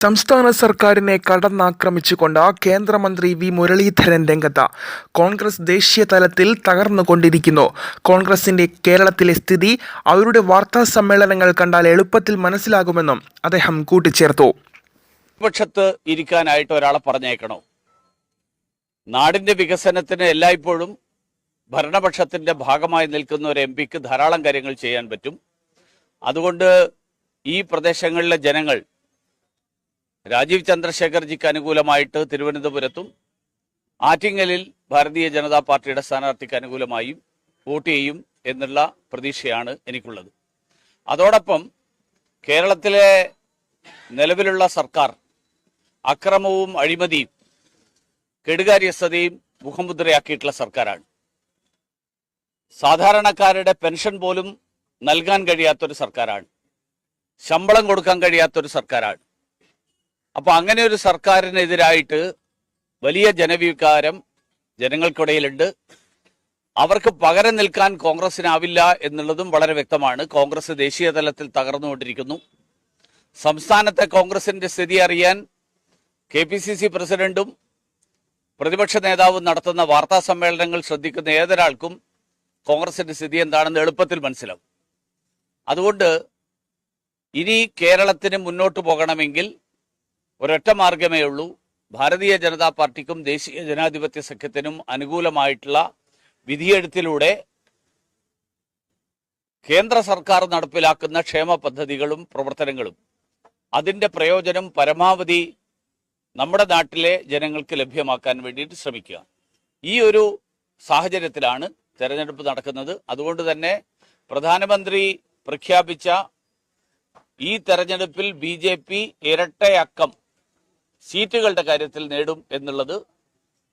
സംസ്ഥാന സർക്കാരിനെ കടന്നാക്രമിച്ചുകൊണ്ട് കേന്ദ്രമന്ത്രി വി മുരളീധരൻ രംഗത്ത്. കോൺഗ്രസ് ദേശീയ തലത്തിൽ തകർന്നുകൊണ്ടിരിക്കുന്നു. കോൺഗ്രസിന്റെ കേരളത്തിലെ സ്ഥിതി അവരുടെ വാർത്താ സമ്മേളനങ്ങൾ കണ്ടാൽ എളുപ്പത്തിൽ മനസ്സിലാകുമെന്നും അദ്ദേഹം കൂട്ടിച്ചേർത്തു. പക്ഷത്ത് ഇരിക്കാനായിട്ട് ഒരാളെ പറഞ്ഞേക്കണോ? നാടിന്റെ വികസനത്തിന് എല്ലായ്പ്പോഴും ഭരണപക്ഷത്തിന്റെ ഭാഗമായി നിൽക്കുന്ന ഒരു എംപിക്ക് ധാരാളം കാര്യങ്ങൾ ചെയ്യാൻ പറ്റും. അതുകൊണ്ട് ഈ പ്രദേശങ്ങളിലെ ജനങ്ങൾ രാജീവ് ചന്ദ്രശേഖർജിക്ക് അനുകൂലമായിട്ട് തിരുവനന്തപുരത്തും ആറ്റിങ്ങലിൽ ഭാരതീയ ജനതാ പാർട്ടിയുടെ സ്ഥാനാർത്ഥിക്ക് അനുകൂലമായും വോട്ട് ചെയ്യും എന്നുള്ള പ്രതീക്ഷയാണ് എനിക്കുള്ളത്. അതോടൊപ്പം കേരളത്തിലെ നിലവിലുള്ള സർക്കാർ അക്രമവും അഴിമതിയും കെടുകാര്യസ്ഥതയും മുഖമുദ്രയാക്കിയിട്ടുള്ള സർക്കാരാണ്. സാധാരണക്കാരുടെ പെൻഷൻ പോലും നൽകാൻ കഴിയാത്തൊരു സർക്കാരാണ്. ശമ്പളം കൊടുക്കാൻ കഴിയാത്തൊരു സർക്കാരാണ്. അപ്പോൾ അങ്ങനെ ഒരു സർക്കാരിനെതിരായിട്ട് വലിയ ജനവികാരം ജനങ്ങൾക്കിടയിലുണ്ട്. അവർക്ക് പകരം നിൽക്കാൻ കോൺഗ്രസിനാവില്ല എന്നുള്ളതും വളരെ വ്യക്തമാണ്. കോൺഗ്രസ് ദേശീയ തലത്തിൽ തകർന്നുകൊണ്ടിരിക്കുന്നു. സംസ്ഥാനത്തെ കോൺഗ്രസിന്റെ സ്ഥിതി അറിയാൻ KPCC പ്രസിഡന്റും പ്രതിപക്ഷ നേതാവും നടത്തുന്ന വാർത്താ സമ്മേളനങ്ങൾ ശ്രദ്ധിക്കുന്ന ഏതൊരാൾക്കും കോൺഗ്രസിന്റെ സ്ഥിതി എന്താണെന്ന് എളുപ്പത്തിൽ മനസ്സിലാവും. അതുകൊണ്ട് ഇനി കേരളത്തിന് മുന്നോട്ട് പോകണമെങ്കിൽ ഒരൊറ്റ മാർഗമേ ഉള്ളൂ. ഭാരതീയ ജനതാ പാർട്ടിക്കും ദേശീയ ജനാധിപത്യ സഖ്യത്തിനും അനുകൂലമായിട്ടുള്ള വിധിയെഴുത്തിലൂടെ കേന്ദ്ര സർക്കാർ നടപ്പിലാക്കുന്ന ക്ഷേമ പദ്ധതികളും പ്രവർത്തനങ്ങളും അതിൻ്റെ പ്രയോജനം പരമാവധി നമ്മുടെ നാട്ടിലെ ജനങ്ങൾക്ക് ലഭ്യമാക്കാൻ വേണ്ടിയിട്ട് ശ്രമിക്കുക. ഈ ഒരു സാഹചര്യത്തിലാണ് തെരഞ്ഞെടുപ്പ് നടക്കുന്നത്. അതുകൊണ്ട് തന്നെ പ്രധാനമന്ത്രി പ്രഖ്യാപിച്ച ഈ തെരഞ്ഞെടുപ്പിൽ BJP ഇരട്ടയക്കം സീറ്റുകളുടെ കാര്യത്തിൽ നേടും എന്നുള്ളത്,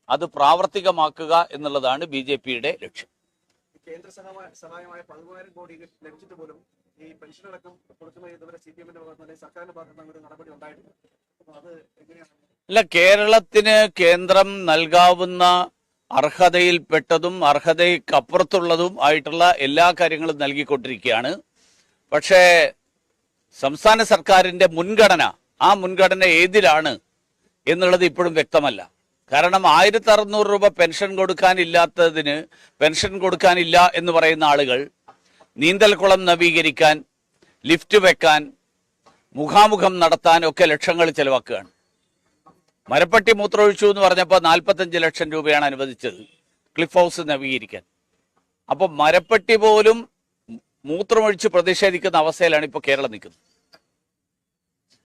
അത് പ്രാവർത്തികമാക്കുക എന്നുള്ളതാണ് BJPയുടെ ലക്ഷ്യം. കേന്ദ്ര സഹായമായ 14,000 കോടി ലഭിച്ചിട്ട് പോലും ഈ പെൻഷൻ അടക്കം കൊടുക്കുന്ന ഇതുവരെ CPM-ന്റെ ഭാഗത്തുനിന്ന് സർക്കാരിന്റെ ഭാഗത്തുനിന്ന് ഒരു നടപടി ഉണ്ടായിട്ടില്ല. അത് എങ്ങനെയാണ്? അല്ല, കേരളത്തിന് കേന്ദ്രം നൽകാവുന്ന അർഹതയിൽപ്പെട്ടതും അർഹതയ്ക്കപ്പുറത്തുള്ളതും ആയിട്ടുള്ള എല്ലാ കാര്യങ്ങളും നൽകിക്കൊണ്ടിരിക്കുകയാണ്. പക്ഷേ സംസ്ഥാന സർക്കാരിന്റെ മുൻഗണന, ആ മുൻഗണന ഏതിലാണ് എന്നുള്ളത് ഇപ്പോഴും വ്യക്തമല്ല. കാരണം 1,600 രൂപ പെൻഷൻ കൊടുക്കാനില്ലാത്തതിന് പെൻഷൻ കൊടുക്കാനില്ല എന്ന് പറയുന്ന ആളുകൾ നീന്തൽക്കുളം നവീകരിക്കാൻ, ലിഫ്റ്റ് വെക്കാൻ, മുഖാമുഖം നടത്താൻ ഒക്കെ ലക്ഷങ്ങൾ ചെലവാക്കുകയാണ്. മരപ്പട്ടി മൂത്രമൊഴിച്ചു എന്ന് പറഞ്ഞപ്പോൾ 45 ലക്ഷം രൂപയാണ് അനുവദിച്ചത് ക്ലിഫ് ഹൗസ് നവീകരിക്കാൻ. അപ്പോൾ മരപ്പട്ടി പോലും മൂത്രമൊഴിച്ച് പ്രതിഷേധിക്കുന്ന അവസ്ഥയിലാണ് ഇപ്പോൾ കേരളം നിൽക്കുന്നത്.